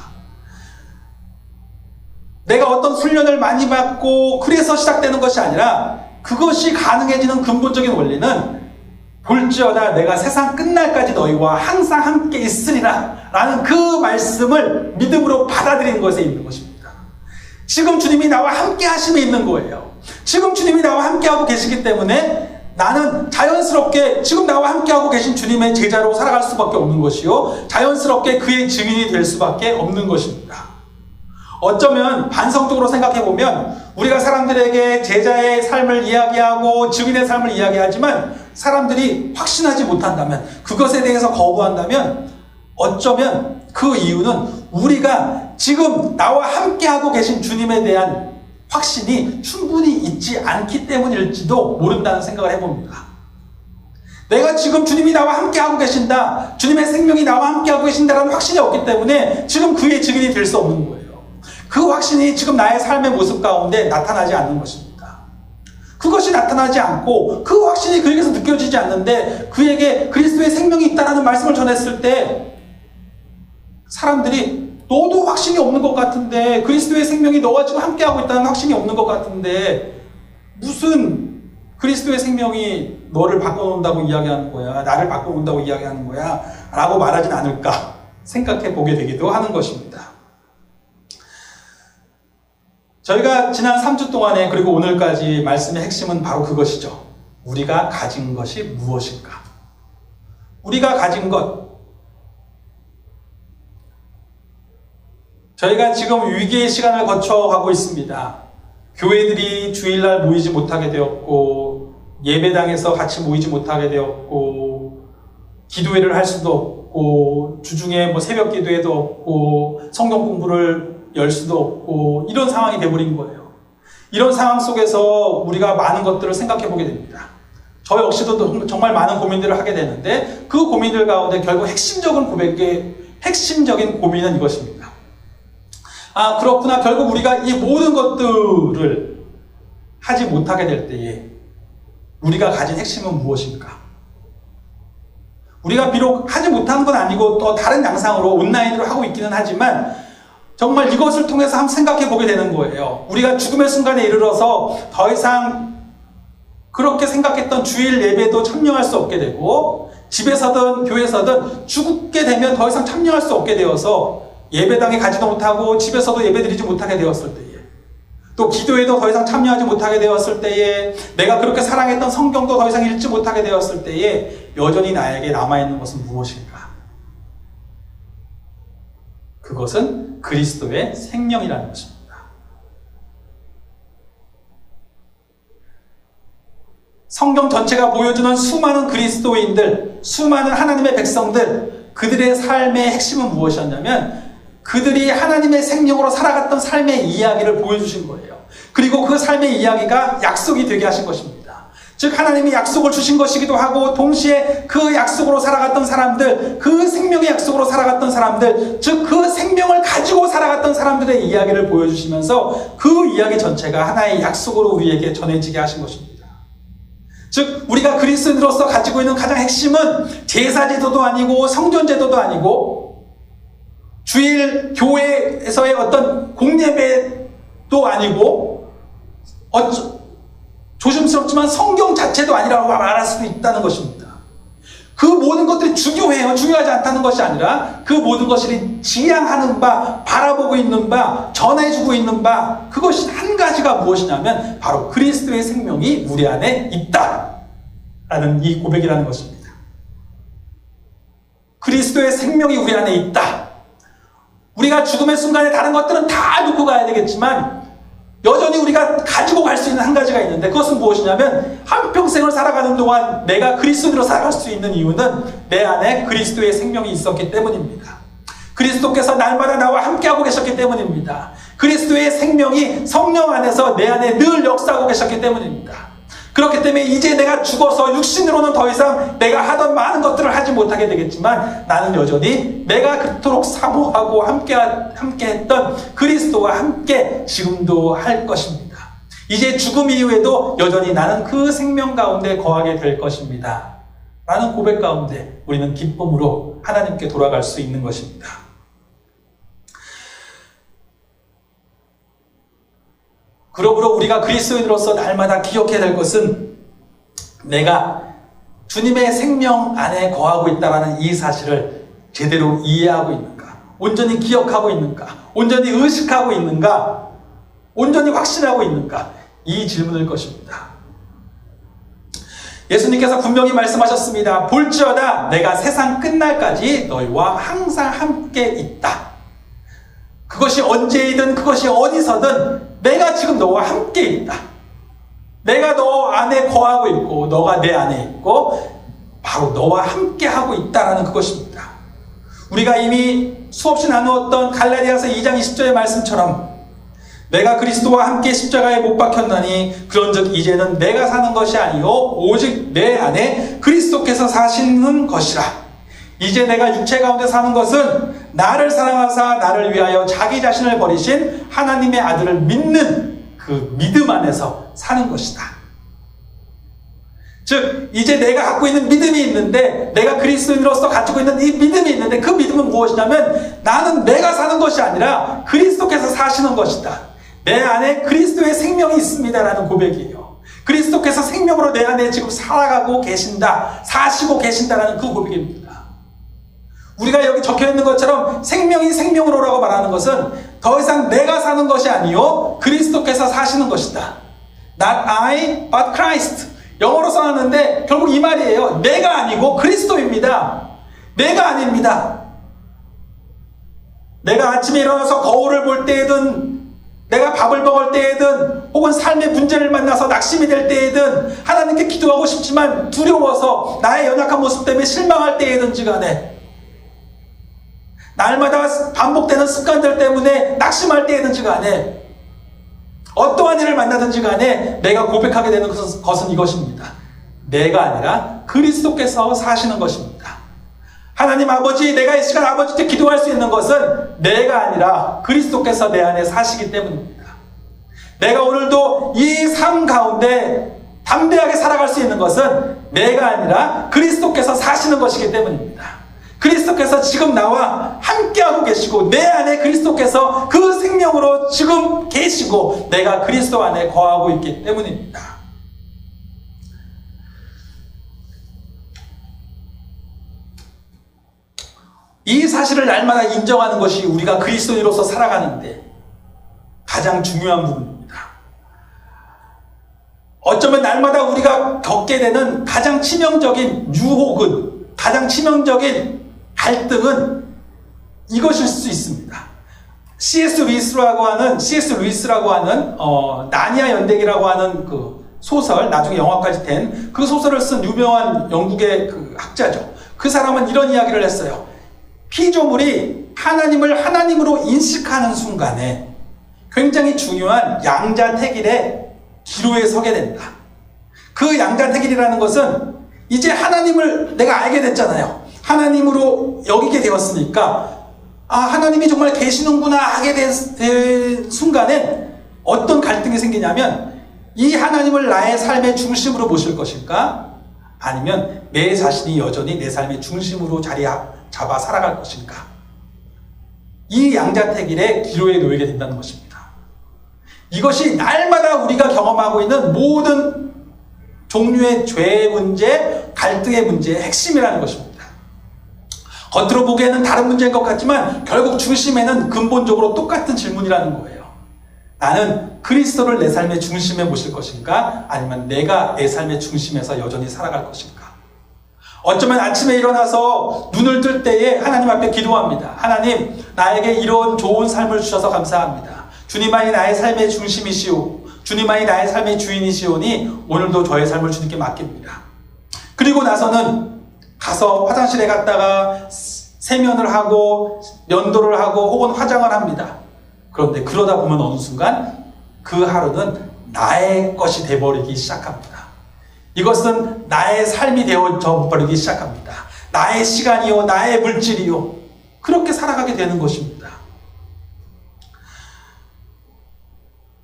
내가 어떤 훈련을 많이 받고 그래서 시작되는 것이 아니라, 그것이 가능해지는 근본적인 원리는 볼지어다 내가 세상 끝날까지 너희와 항상 함께 있으리라 라는 그 말씀을 믿음으로 받아들이는 것에 있는 것입니다. 지금 주님이 나와 함께 하심에 있는 거예요. 지금 주님이 나와 함께 하고 계시기 때문에 나는 자연스럽게 지금 나와 함께 하고 계신 주님의 제자로 살아갈 수밖에 없는 것이요, 자연스럽게 그의 증인이 될 수밖에 없는 것입니다. 어쩌면 반성적으로 생각해보면 우리가 사람들에게 제자의 삶을 이야기하고 증인의 삶을 이야기하지만 사람들이 확신하지 못한다면, 그것에 대해서 거부한다면, 어쩌면 그 이유는 우리가 지금 나와 함께하고 계신 주님에 대한 확신이 충분히 있지 않기 때문일지도 모른다는 생각을 해봅니다. 내가 지금 주님이 나와 함께하고 계신다, 주님의 생명이 나와 함께하고 계신다라는 확신이 없기 때문에 지금 그의 증인이 될 수 없는 거예요. 그 확신이 지금 나의 삶의 모습 가운데 나타나지 않는 것입니다. 그것이 나타나지 않고 그 확신이 그에게서 느껴지지 않는데 그에게 그리스도의 생명이 있다는 말씀을 전했을 때 사람들이 너도 확신이 없는 것 같은데, 그리스도의 생명이 너와 지금 함께하고 있다는 확신이 없는 것 같은데 무슨 그리스도의 생명이 너를 바꿔놓는다고 이야기하는 거야, 나를 바꿔놓는다고 이야기하는 거야 라고 말하진 않을까 생각해 보게 되기도 하는 것입니다. 저희가 지난 3주 동안에 그리고 오늘까지 말씀의 핵심은 바로 그것이죠. 우리가 가진 것이 무엇인가? 우리가 가진 것. 저희가 지금 위기의 시간을 거쳐가고 있습니다. 교회들이 주일날 모이지 못하게 되었고, 예배당에서 같이 모이지 못하게 되었고, 기도회를 할 수도 없고, 주중에 새벽 기도회도 없고, 성경 공부를 열 수도 없고, 이런 상황이 되어버린 거예요. 이런 상황 속에서 우리가 많은 것들을 생각해 보게 됩니다. 저 역시도 정말 많은 고민들을 하게 되는데, 그 고민들 가운데 결국 핵심적인 고민은 이것입니다. 아, 그렇구나. 결국 우리가 이 모든 것들을 하지 못하게 될 때에 우리가 가진 핵심은 무엇인가? 우리가 비록 하지 못하는 건 아니고 또 다른 양상으로 온라인으로 하고 있기는 하지만 정말 이것을 통해서 한번 생각해 보게 되는 거예요. 우리가 죽음의 순간에 이르러서 더 이상 그렇게 생각했던 주일 예배도 참여할 수 없게 되고, 집에서든 교회에서든 죽게 되면 더 이상 참여할 수 없게 되어서 예배당에 가지도 못하고 집에서도 예배드리지 못하게 되었을 때에, 또 기도에도 더 이상 참여하지 못하게 되었을 때에, 내가 그렇게 사랑했던 성경도 더 이상 읽지 못하게 되었을 때에 여전히 나에게 남아있는 것은 무엇인가? 그것은 그리스도의 생명이라는 것입니다. 성경 전체가 보여주는 수많은 그리스도인들, 수많은 하나님의 백성들, 그들의 삶의 핵심은 무엇이었냐면 그들이 하나님의 생명으로 살아갔던 삶의 이야기를 보여주신 거예요. 그리고 그 삶의 이야기가 약속이 되게 하신 것입니다. 즉 하나님이 약속을 주신 것이기도 하고 동시에 그 약속으로 살아갔던 사람들, 그 생명의 약속으로 살아갔던 사람들, 즉 그 생명을 가지고 살아갔던 사람들의 이야기를 보여주시면서 그 이야기 전체가 하나의 약속으로 우리에게 전해지게 하신 것입니다. 즉 우리가 그리스도인으로서 가지고 있는 가장 핵심은 제사제도도 아니고 성전제도도 아니고 주일 교회에서의 어떤 공예배도 아니고 조심스럽지만 성경 자체도 아니라고 말할 수도 있다는 것입니다. 그 모든 것들이 중요하지 않다는 것이 아니라 그 모든 것이 지향하는 바, 바라보고 있는 바, 전해주고 있는 바, 그것이 한 가지가 무엇이냐면 바로 그리스도의 생명이 우리 안에 있다라는 이 고백이라는 것입니다. 그리스도의 생명이 우리 안에 있다. 우리가 죽음의 순간에 다른 것들은 다 놓고 가야 되겠지만 여전히 우리가 가지고 갈 수 있는 한 가지가 있는데 그것은 무엇이냐면 한평생을 살아가는 동안 내가 그리스도인으로 살아갈 수 있는 이유는 내 안에 그리스도의 생명이 있었기 때문입니다. 그리스도께서 날마다 나와 함께하고 계셨기 때문입니다. 그리스도의 생명이 성령 안에서 내 안에 늘 역사하고 계셨기 때문입니다. 그렇기 때문에 이제 내가 죽어서 육신으로는 더 이상 내가 하던 많은 것들을 하지 못하게 되겠지만 나는 여전히 내가 그토록 사모하고 함께했던 그리스도와 함께 지금도 할 것입니다. 이제 죽음 이후에도 여전히 나는 그 생명 가운데 거하게 될 것입니다. 라는 고백 가운데 우리는 기쁨으로 하나님께 돌아갈 수 있는 것입니다. 그러므로 우리가 그리스도인으로서 날마다 기억해야 될 것은 내가 주님의 생명 안에 거하고 있다는 이 사실을 제대로 이해하고 있는가? 온전히 기억하고 있는가? 온전히 의식하고 있는가? 온전히 확신하고 있는가? 이 질문일 것입니다. 예수님께서 분명히 말씀하셨습니다. 볼지어다 내가 세상 끝날까지 너희와 항상 함께 있다. 그것이 언제이든 그것이 어디서든 내가 지금 너와 함께 있다. 내가 너 안에 거하고 있고 너가 내 안에 있고 바로 너와 함께 하고 있다는 그것입니다. 우리가 이미 수없이 나누었던 갈라디아서 2장 20절의 말씀처럼 내가 그리스도와 함께 십자가에 못 박혔나니 그런즉 이제는 내가 사는 것이 아니요 오직 내 안에 그리스도께서 사시는 것이라. 이제 내가 육체 가운데 사는 것은 나를 사랑하사 나를 위하여 자기 자신을 버리신 하나님의 아들을 믿는 그 믿음 안에서 사는 것이다. 즉 이제 내가 갖고 있는 믿음이 있는데 내가 그리스도인으로서 가지고 있는 이 믿음이 있는데 그 믿음은 무엇이냐면 나는 내가 사는 것이 아니라 그리스도께서 사시는 것이다. 내 안에 그리스도의 생명이 있습니다라는 고백이에요. 그리스도께서 생명으로 내 안에 지금 살아가고 계신다, 사시고 계신다라는 그 고백입니다. 우리가 여기 적혀있는 것처럼 생명이 생명으로라고 말하는 것은 더 이상 내가 사는 것이 아니요 그리스도께서 사시는 것이다. Not I, but Christ. 영어로 써놨는데 결국 이 말이에요. 내가 아니고 그리스도입니다. 내가 아닙니다. 내가 아침에 일어나서 거울을 볼 때에든 내가 밥을 먹을 때에든 혹은 삶의 문제를 만나서 낙심이 될 때에든 하나님께 기도하고 싶지만 두려워서 나의 연약한 모습 때문에 실망할 때에든지 간에 날마다 반복되는 습관들 때문에 낙심할 때에든지 간에 어떠한 일을 만나든지 간에 내가 고백하게 되는 것은 이것입니다. 내가 아니라 그리스도께서 사시는 것입니다. 하나님 아버지, 내가 이 시간 아버지께 기도할 수 있는 것은 내가 아니라 그리스도께서 내 안에 사시기 때문입니다. 내가 오늘도 이 삶 가운데 담대하게 살아갈 수 있는 것은 내가 아니라 그리스도께서 사시는 것이기 때문입니다. 그리스도께서 지금 나와 함께하고 계시고 내 안에 그리스도께서 그 생명으로 지금 계시고 내가 그리스도 안에 거하고 있기 때문입니다. 이 사실을 날마다 인정하는 것이 우리가 그리스도인으로서 살아가는데 가장 중요한 부분입니다. 어쩌면 날마다 우리가 겪게 되는 가장 치명적인 유혹은, 가장 치명적인 갈등은 이것일 수 있습니다. C.S. 루이스라고 하는 나니아 연대기라고 하는 그 소설, 나중에 영화까지 된 그 소설을 쓴 유명한 영국의 그 학자죠. 그 사람은 이런 이야기를 했어요. 피조물이 하나님을 하나님으로 인식하는 순간에 굉장히 중요한 양자택일의 기로에 서게 된다. 그 양자택일이라는 것은 이제 하나님을 내가 알게 됐잖아요. 하나님으로 여기게 되었으니까 하나님이 정말 계시는구나 하게 된 순간엔 어떤 갈등이 생기냐면 이 하나님을 나의 삶의 중심으로 모실 것일까? 아니면 내 자신이 여전히 내 삶의 중심으로 자리 잡아 살아갈 것인가? 이 양자택일의 기로에 놓이게 된다는 것입니다. 이것이 날마다 우리가 경험하고 있는 모든 종류의 죄의 문제, 갈등의 문제의 핵심이라는 것입니다. 겉으로 보기에는 다른 문제인 것 같지만 결국 중심에는 근본적으로 똑같은 질문이라는 거예요. 나는 그리스도를 내 삶의 중심에 모실 것인가? 아니면 내가 내 삶의 중심에서 여전히 살아갈 것인가? 어쩌면 아침에 일어나서 눈을 뜰 때에 하나님 앞에 기도합니다. 하나님, 나에게 이런 좋은 삶을 주셔서 감사합니다. 주님만이 나의 삶의 중심이시오. 주님만이 나의 삶의 주인이시오니 오늘도 저의 삶을 주님께 맡깁니다. 그리고 나서는 가서 화장실에 갔다가 세면을 하고 면도를 하고 혹은 화장을 합니다. 그런데 그러다 보면 어느 순간 그 하루는 나의 것이 되어버리기 시작합니다. 이것은 나의 삶이 되어져 버리기 시작합니다. 나의 시간이요, 나의 물질이요. 그렇게 살아가게 되는 것입니다.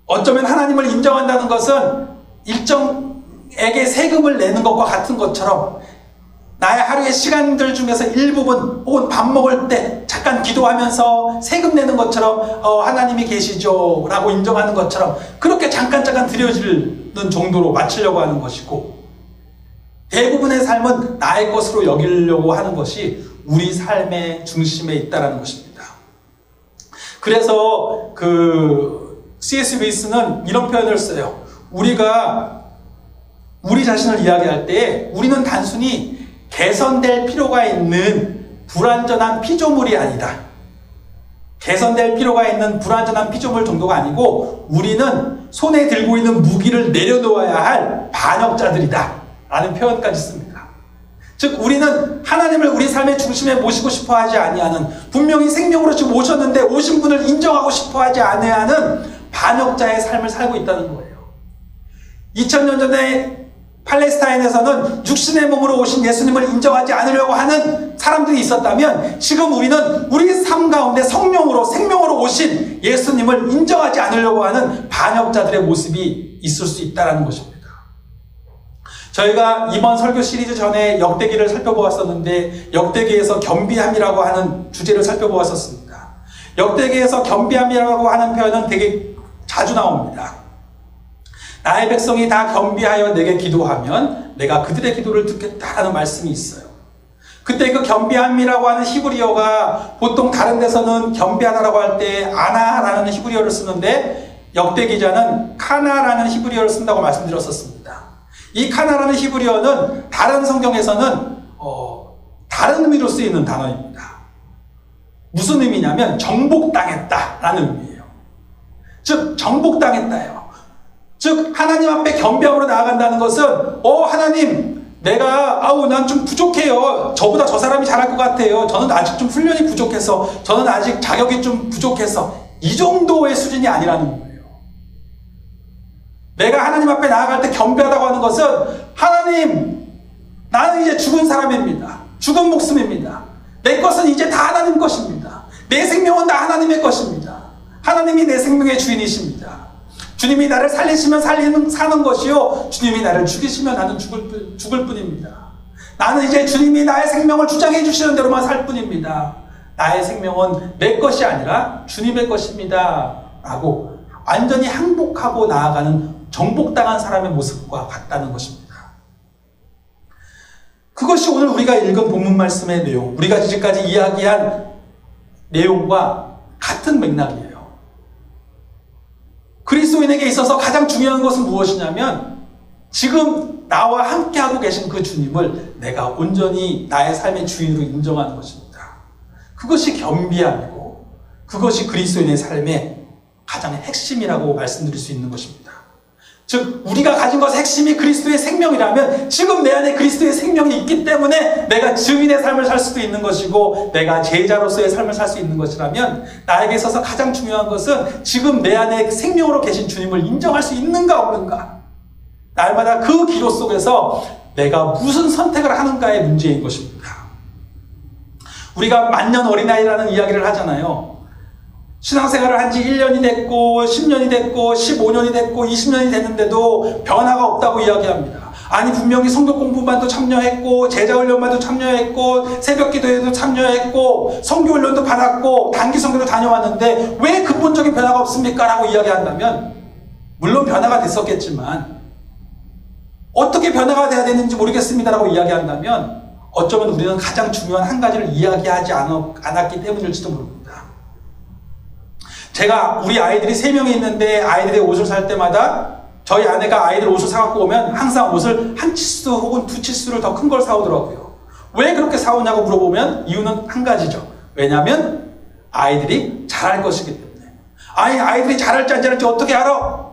어쩌면 하나님을 인정한다는 것은 일정에게 세금을 내는 것과 같은 것처럼 나의 하루의 시간들 중에서 일부분 혹은 밥 먹을 때 잠깐 기도하면서 세금 내는 것처럼 하나님이 계시죠 라고 인정하는 것처럼 그렇게 잠깐 드려지는 정도로 마치려고 하는 것이고, 대부분의 삶은 나의 것으로 여기려고 하는 것이 우리 삶의 중심에 있다는 것입니다. 그래서 C.S. 루이스는 이런 표현을 써요. 우리가 우리 자신을 이야기할 때 우리는 단순히 개선될 필요가 있는 불완전한 피조물이 아니다. 개선될 필요가 있는 불완전한 피조물 정도가 아니고 우리는 손에 들고 있는 무기를 내려놓아야 할 반역자들이다 라는 표현까지 씁니다. 즉 우리는 하나님을 우리 삶의 중심에 모시고 싶어 하지 아니하는, 분명히 생명으로 지금 오셨는데 오신 분을 인정하고 싶어 하지 아니하는 반역자의 삶을 살고 있다는 거예요. 2000년 전에 팔레스타인에서는 육신의 몸으로 오신 예수님을 인정하지 않으려고 하는 사람들이 있었다면 지금 우리는 우리 삶 가운데 성령으로 생명으로 오신 예수님을 인정하지 않으려고 하는 반역자들의 모습이 있을 수 있다는 것입니다. 저희가 이번 설교 시리즈 전에 역대기를 살펴보았었는데 역대기에서 겸비함이라고 하는 주제를 살펴보았었습니다. 역대기에서 겸비함이라고 하는 표현은 되게 자주 나옵니다. 나의 백성이 다 겸비하여 내게 기도하면 내가 그들의 기도를 듣겠다라는 말씀이 있어요. 그때 그 겸비함이라고 하는 히브리어가 보통 다른 데서는 겸비하다라고 할 때 아나라는 히브리어를 쓰는데 역대 기자는 카나라는 히브리어를 쓴다고 말씀드렸었습니다. 이 카나라는 히브리어는 다른 성경에서는 다른 의미로 쓰이는 단어입니다. 무슨 의미냐면 정복당했다라는 의미예요. 즉 정복당했다예요. 즉 하나님 앞에 겸비함으로 나아간다는 것은 하나님 난 좀 부족해요. 저보다 저 사람이 잘할 것 같아요. 저는 아직 좀 훈련이 부족해서, 저는 아직 자격이 좀 부족해서, 이 정도의 수준이 아니라는 거예요. 내가 하나님 앞에 나아갈 때 겸비하다고 하는 것은 하나님, 나는 이제 죽은 사람입니다. 죽은 목숨입니다. 내 것은 이제 다 하나님 것입니다. 내 생명은 다 하나님의 것입니다. 하나님이 내 생명의 주인이십니다. 주님이 나를 살리시면 사는 것이요, 주님이 나를 죽이시면 나는 죽을 뿐입니다. 나는 이제 주님이 나의 생명을 주장해 주시는 대로만 살 뿐입니다. 나의 생명은 내 것이 아니라 주님의 것입니다 라고 완전히 항복하고 나아가는 정복당한 사람의 모습과 같다는 것입니다. 그것이 오늘 우리가 읽은 본문 말씀의 내용, 우리가 지금까지 이야기한 내용과 같은 맥락이에요. 그리스도인에게 있어서 가장 중요한 것은 무엇이냐면 지금 나와 함께하고 계신 그 주님을 내가 온전히 나의 삶의 주인으로 인정하는 것입니다. 그것이 겸비함이고 그것이 그리스도인의 삶의 가장 핵심이라고 말씀드릴 수 있는 것입니다. 즉 우리가 가진 것의 핵심이 그리스도의 생명이라면 지금 내 안에 그리스도의 생명이 있기 때문에 내가 증인의 삶을 살 수도 있는 것이고 내가 제자로서의 삶을 살 수 있는 것이라면 나에게 있어서 가장 중요한 것은 지금 내 안에 생명으로 계신 주님을 인정할 수 있는가 없는가, 날마다 그 기로 속에서 내가 무슨 선택을 하는가의 문제인 것입니다. 우리가 만년 어린아이라는 이야기를 하잖아요. 신앙생활을 한 지 1년이 됐고 10년이 됐고 15년이 됐고 20년이 됐는데도 변화가 없다고 이야기합니다. 아니 분명히 성경 공부반도 참여했고 제자훈련반도 참여했고 새벽기도에도 참여했고 성교훈련도 받았고 단기 성교도 다녀왔는데 왜 근본적인 변화가 없습니까? 라고 이야기한다면 물론 변화가 됐었겠지만 어떻게 변화가 돼야 되는지 모르겠습니다 라고 이야기한다면 어쩌면 우리는 가장 중요한 한 가지를 이야기하지 않았기 때문일지도 모릅니다. 제가 우리 아이들이 3명이 있는데 아이들의 옷을 살 때마다 저희 아내가 아이들 옷을 사갖고 오면 항상 옷을 한 치수 혹은 2치수를 더 큰 걸 사오더라고요. 왜 그렇게 사오냐고 물어보면 이유는 한 가지죠. 왜냐하면 아이들이 잘할 것이기 때문에. 아이들이 잘할지 안 잘할지 어떻게 알아?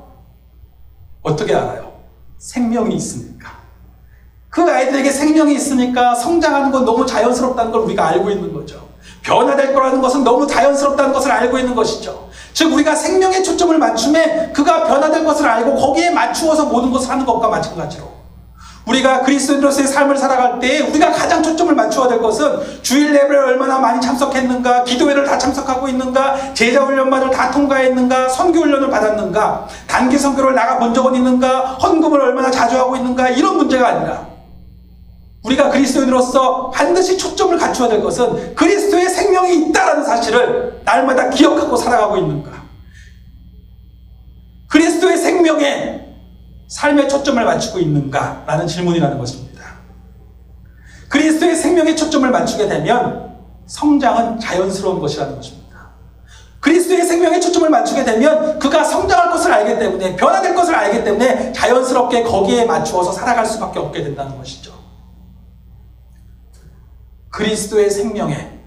어떻게 알아요? 생명이 있으니까. 그 아이들에게 생명이 있으니까 성장하는 건 너무 자연스럽다는 걸 우리가 알고 있는 거죠. 변화될 거라는 것은 너무 자연스럽다는 것을 알고 있는 것이죠. 즉 우리가 생명에 초점을 맞춤에 그가 변화될 것을 알고 거기에 맞추어서 모든 것을 하는 것과 마찬가지로 우리가 그리스도인으로서의 삶을 살아갈 때 우리가 가장 초점을 맞춰야 될 것은 주일 예배를 얼마나 많이 참석했는가, 기도회를 다 참석하고 있는가, 제자훈련반을 다 통과했는가, 선교훈련을 받았는가, 단기 선교를 나가본 적은 있는가, 헌금을 얼마나 자주 하고 있는가, 이런 문제가 아니라 우리가 그리스도인으로서 반드시 초점을 갖춰야 될 것은 그리스도의 생명이 있다라는 사실을 날마다 기억하고 살아가고 있는가, 그리스도의 생명에 삶의 초점을 맞추고 있는가라는 질문이라는 것입니다. 그리스도의 생명에 초점을 맞추게 되면 성장은 자연스러운 것이라는 것입니다. 그리스도의 생명에 초점을 맞추게 되면 그가 성장할 것을 알기 때문에, 변화될 것을 알기 때문에 자연스럽게 거기에 맞추어서 살아갈 수밖에 없게 된다는 것이죠. 그리스도의 생명에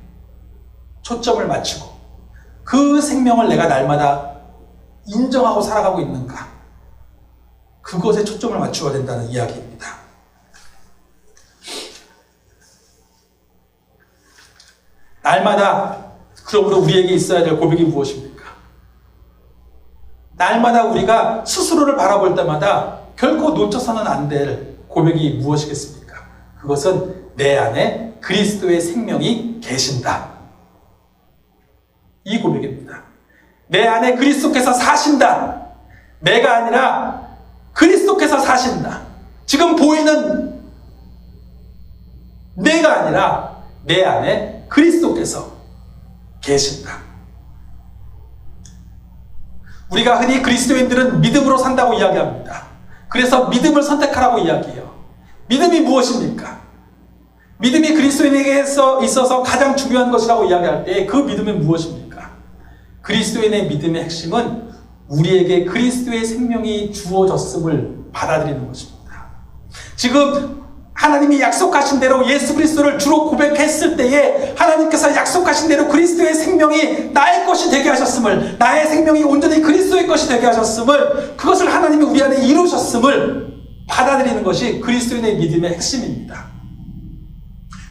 초점을 맞추고 그 생명을 내가 날마다 인정하고 살아가고 있는가, 그것에 초점을 맞추어야 된다는 이야기입니다. 날마다 그러므로 우리에게 있어야 될 고백이 무엇입니까? 날마다 우리가 스스로를 바라볼 때마다 결코 놓쳐서는 안 될 고백이 무엇이겠습니까? 그것은 내 안에 그리스도의 생명이 계신다. 이 고백입니다. 내 안에 그리스도께서 사신다. 내가 아니라 그리스도께서 사신다. 지금 보이는 내가 아니라 내 안에 그리스도께서 계신다. 우리가 흔히 그리스도인들은 믿음으로 산다고 이야기합니다. 그래서 믿음을 선택하라고 이야기해요. 믿음이 무엇입니까? 믿음이 그리스도인에게 있어서 가장 중요한 것이라고 이야기할 때 그 믿음은 무엇입니까? 그리스도인의 믿음의 핵심은 우리에게 그리스도의 생명이 주어졌음을 받아들이는 것입니다. 지금 하나님이 약속하신 대로 예수 그리스도를 주로 고백했을 때에 하나님께서 약속하신 대로 그리스도의 생명이 나의 것이 되게 하셨음을, 나의 생명이 온전히 그리스도의 것이 되게 하셨음을, 그것을 하나님이 우리 안에 이루셨음을 받아들이는 것이 그리스도인의 믿음의 핵심입니다.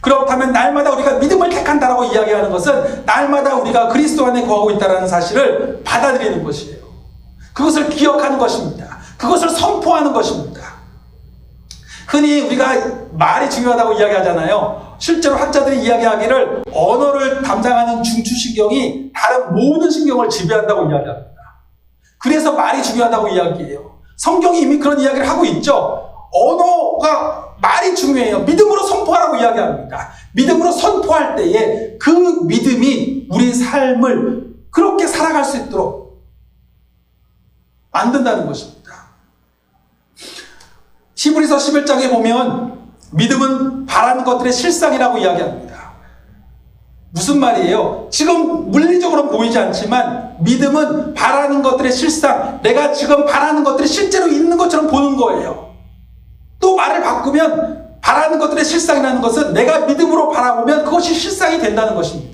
그렇다면 날마다 우리가 믿음을 택한다라고 이야기하는 것은 날마다 우리가 그리스도 안에 거하고 있다는 사실을 받아들이는 것이에요. 그것을 기억하는 것입니다. 그것을 선포하는 것입니다. 흔히 우리가 말이 중요하다고 이야기하잖아요. 실제로 학자들이 이야기하기를 언어를 담당하는 중추신경이 다른 모든 신경을 지배한다고 이야기합니다. 그래서 말이 중요하다고 이야기해요. 성경이 이미 그런 이야기를 하고 있죠. 언어가, 말이 중요해요. 믿음으로 선포하라고 이야기합니다. 믿음으로 선포할 때에 그 믿음이 우리 삶을 그렇게 살아갈 수 있도록 만든다는 것입니다. 히브리서 11장에 보면 믿음은 바라는 것들의 실상이라고 이야기합니다. 무슨 말이에요? 지금 물리적으로 보이지 않지만 믿음은 바라는 것들의 실상, 내가 지금 바라는 것들이 실제로 있는 것처럼 보는 거예요. 또 말을 바꾸면 바라는 것들의 실상이라는 것은 내가 믿음으로 바라보면 그것이 실상이 된다는 것입니다.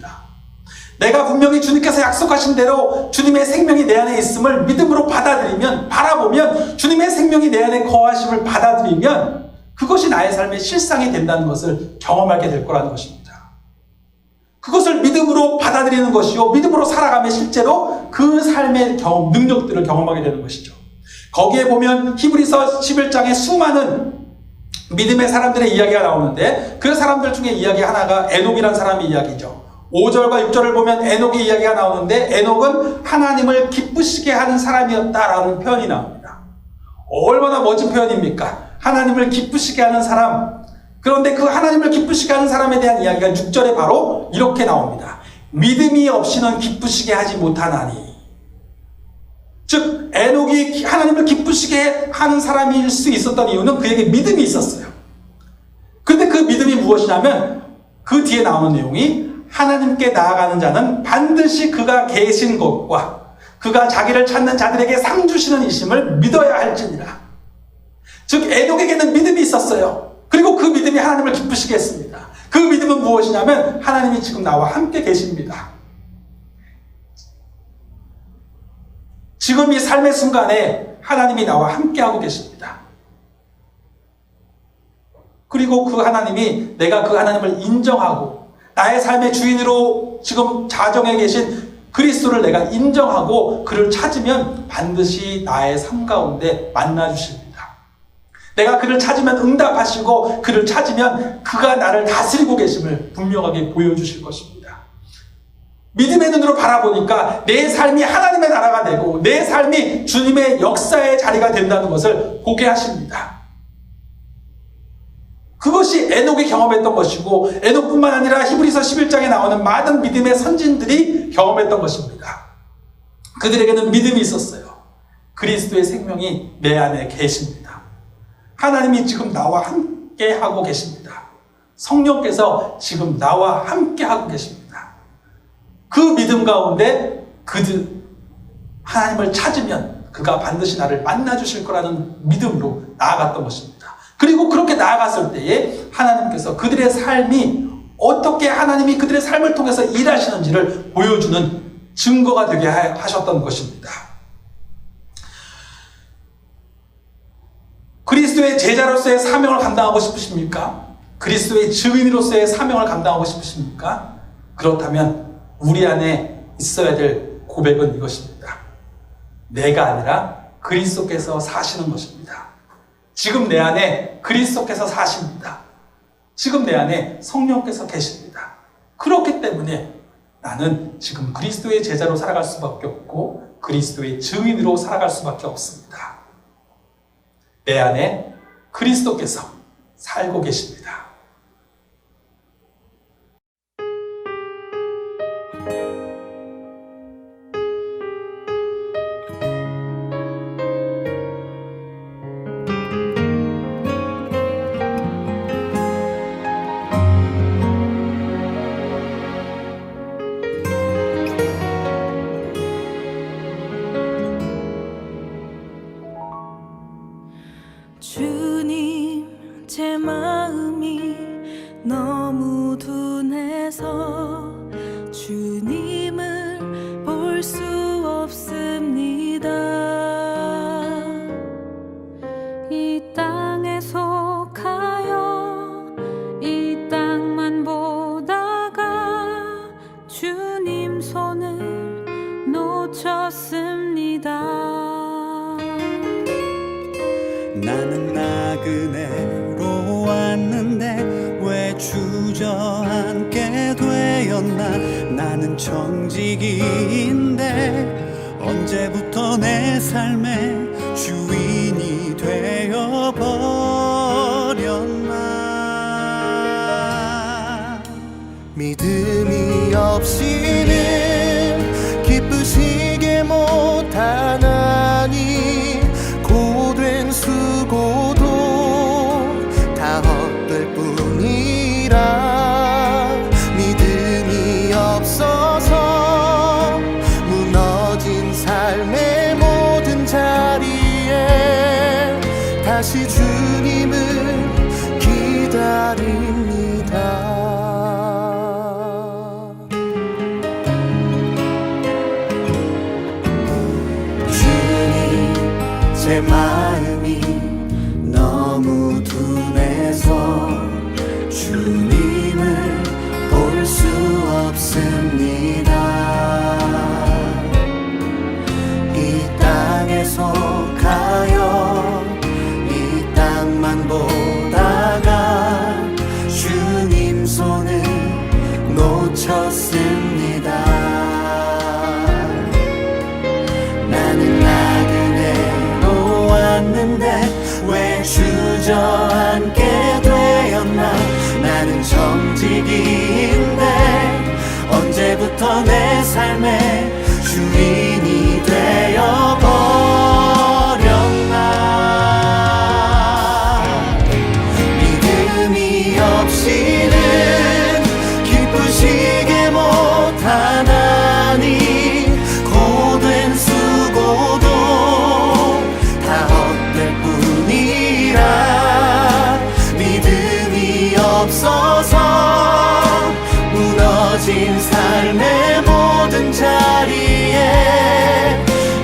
내가 분명히 주님께서 약속하신 대로 주님의 생명이 내 안에 있음을 믿음으로 받아들이면, 바라보면 주님의 생명이 내 안에 거하심을 받아들이면 그것이 나의 삶의 실상이 된다는 것을 경험하게 될 거라는 것입니다. 그것을 믿음으로 받아들이는 것이요, 믿음으로 살아가며 실제로 그 삶의 능력들을 경험하게 되는 것이죠. 거기에 보면 히브리서 11장에 수많은 믿음의 사람들의 이야기가 나오는데 그 사람들 중에 이야기 하나가 에녹이라는 사람의 이야기죠. 5절과 6절을 보면 에녹의 이야기가 나오는데 에녹은 하나님을 기쁘시게 하는 사람이었다라는 표현이 나옵니다. 얼마나 멋진 표현입니까? 하나님을 기쁘시게 하는 사람. 그런데 그 하나님을 기쁘시게 하는 사람에 대한 이야기가 6절에 바로 이렇게 나옵니다. 믿음이 없이는 기쁘시게 하지 못하나니. 즉 에녹이 하나님을 기쁘시게 하는 사람일 수 있었던 이유는 그에게 믿음이 있었어요. 근데 그 믿음이 무엇이냐면 그 뒤에 나오는 내용이 하나님께 나아가는 자는 반드시 그가 계신 것과 그가 자기를 찾는 자들에게 상 주시는 이심을 믿어야 할지니라. 즉 에녹에게는 믿음이 있었어요. 그리고 그 믿음이 하나님을 기쁘시게 했습니다. 그 믿음은 무엇이냐면 하나님이 지금 나와 함께 계십니다. 지금 이 삶의 순간에 하나님이 나와 함께하고 계십니다. 그리고 그 하나님이 내가 그 하나님을 인정하고 나의 삶의 주인으로 지금 자정에 계신 그리스도를 내가 인정하고 그를 찾으면 반드시 나의 삶 가운데 만나주십니다. 내가 그를 찾으면 응답하시고 그를 찾으면 그가 나를 다스리고 계심을 분명하게 보여주실 것입니다. 믿음의 눈으로 바라보니까 내 삶이 하나님의 나라가 되고 내 삶이 주님의 역사의 자리가 된다는 것을 보게 하십니다. 그것이 에녹이 경험했던 것이고 에녹뿐만 아니라 히브리서 11장에 나오는 많은 믿음의 선진들이 경험했던 것입니다. 그들에게는 믿음이 있었어요. 그리스도의 생명이 내 안에 계십니다. 하나님이 지금 나와 함께 하고 계십니다. 성령께서 지금 나와 함께 하고 계십니다. 그 믿음 가운데 그들 하나님을 찾으면 그가 반드시 나를 만나주실 거라는 믿음으로 나아갔던 것입니다. 그리고 그렇게 나아갔을 때에 하나님께서 그들의 삶이 어떻게 하나님이 그들의 삶을 통해서 일하시는지를 보여주는 증거가 되게 하셨던 것입니다. 그리스도의 제자로서의 사명을 감당하고 싶으십니까? 그리스도의 증인으로서의 사명을 감당하고 싶으십니까? 그렇다면 우리 안에 있어야 될 고백은 이것입니다. 내가 아니라 그리스도께서 사시는 것입니다. 지금 내 안에 그리스도께서 사십니다. 지금 내 안에 성령께서 계십니다. 그렇기 때문에 나는 지금 그리스도의 제자로 살아갈 수밖에 없고 그리스도의 증인으로 살아갈 수밖에 없습니다. 내 안에 그리스도께서 살고 계십니다. 주님, 제 마음이 너무 둔해서 주님을 볼 수 없습니다. 이 땅에 속하여 이 땅만 보다가 주님 손을 놓쳤습니다. 나는 나그네로 왔는데 왜 주저앉게 되었나. 나는 청지기인데 언제부터 내 삶의 주인이 되어버렸나. 믿음이 없이는 기쁘시게 못하나니 고된 수고도 다 헛될 뿐이라. 믿음이 없어서 무너진 삶의 모든 자리에 다시 주님을 기다립니다. 제 마음이 너무 둔해서 주님을 볼 수 없습니다. 이 땅에 속하여 때부터 내 삶의 주인이 되어버렸나. 믿음이 없이는 기쁘시게 못하나니 고된 수고도 다 헛될 뿐이라. 믿음이 없어서 무너진 삶의 모든 자리에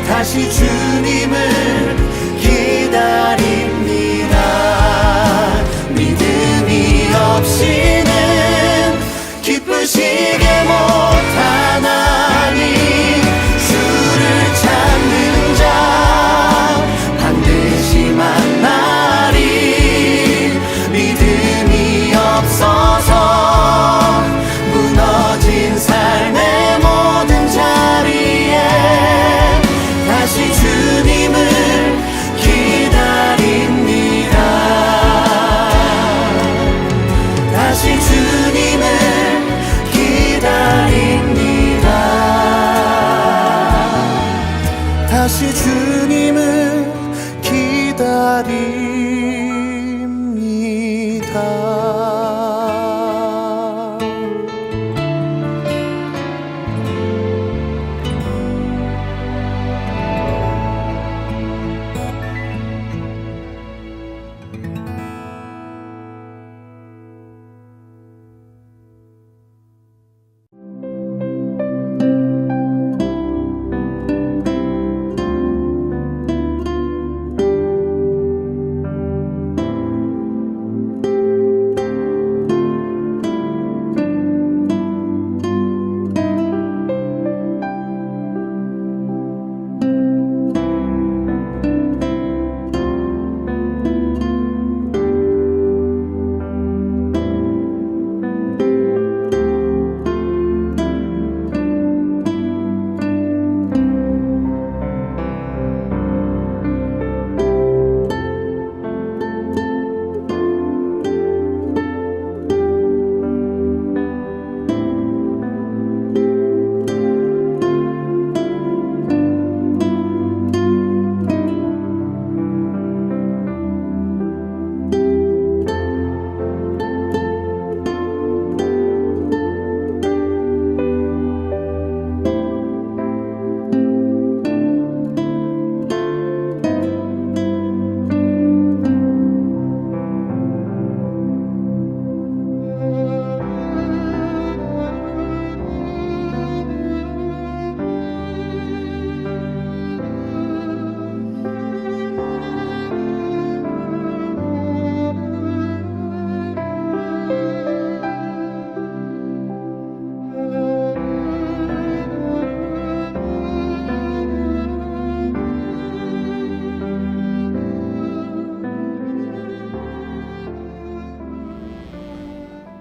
다시 주님을 기다립니다. 믿음이 없이는 기쁘시게 못하나니 주를 찾는 자 반드시 만나리. 믿음이 없어서 무너진 삶의 모든 자리에 다시 주님을 기다립니다. 다시 주님을 기다립니다. 다시 주님을 기다립니다.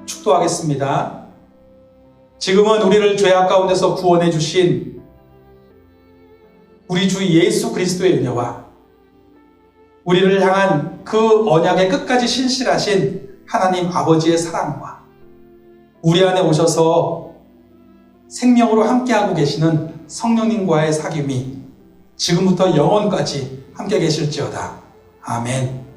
축도하겠습니다. 지금은 우리를 죄악 가운데서 구원해 주신 우리 주 예수 그리스도의 은혜와 우리를 향한 그 언약의 끝까지 신실하신 하나님 아버지의 사랑과 우리 안에 오셔서 생명으로 함께하고 계시는 성령님과의 사귐이 지금부터 영원까지 함께 계실지어다. 아멘.